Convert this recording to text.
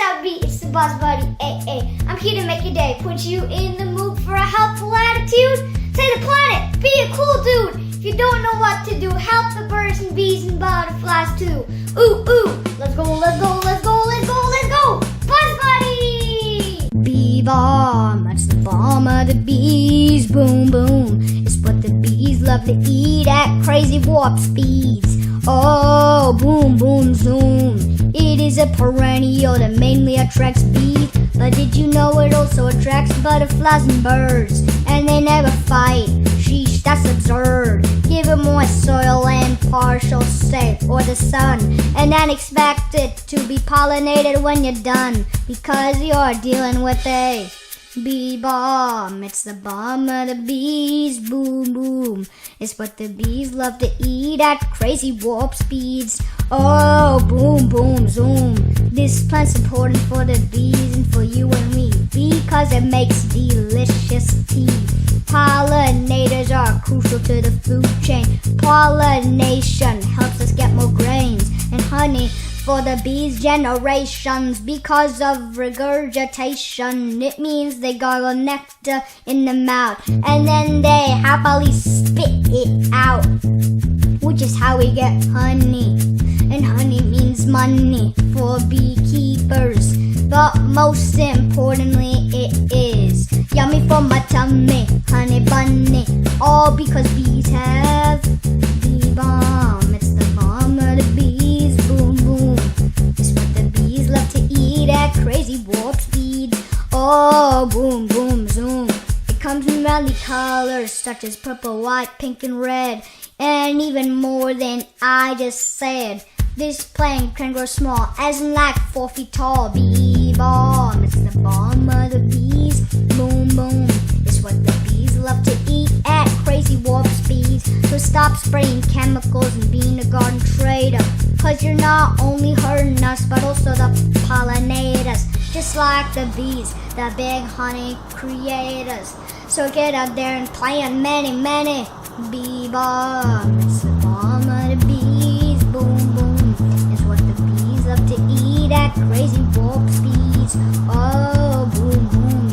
up, B? It's the Boss Buddy. Hey, I'm here to make your day. Put you in the mood for a helpful attitude. Save the planet. Be a cool dude. If you don't know what to do, help the birds and bees and butterflies too. Ooh. Let's go. Boss Buddy! Bee balm. That's the balm of the bees. Boom. It's what the bees love to eat at crazy warp speeds. Oh, boom, zoom. It is a perennial that mainly attracts bees. But did you know it also attracts butterflies and birds? And they never fight. Sheesh, that's absurd. Give it more soil and partial shade or the sun, and then expect it to be pollinated when you're done, because you're dealing with a bee balm. It's the balm of the bees. Boom. It's what the bees love to eat at crazy warp speeds. Oh, boom, zoom. This plant's important for the bees and for you and me, because it makes delicious tea. Pollinators are crucial to the food chain. Pollination helps us get more grains and honey for the bees' generations. Because of regurgitation, it means they gargle nectar in the mouth and then they happily spit it out, which is how we get honey. And honey means money for beekeepers, but most importantly it is yummy for my tummy, honey bunny, all because bees have bee balm. It's the balm of the bees. Boom. It's what the bees love to eat at crazy warp speed. Oh, boom, zoom. It comes in many colors such as purple, white, pink, and red, and even more than I just said. This plant can grow small, as in like 4 feet tall. Bee balm, it's the balm of the bees. Boom. It's what the bees love to eat at crazy warp speeds. So stop spraying chemicals and being a garden trader, cause you're not only hurting us, but also the pollinators, just like the bees, the big honey creators. So get out there and plant many bee balm. It's the balm of the bees. Boom. It's what the bees love to eat at crazy warp speeds. Oh, boom.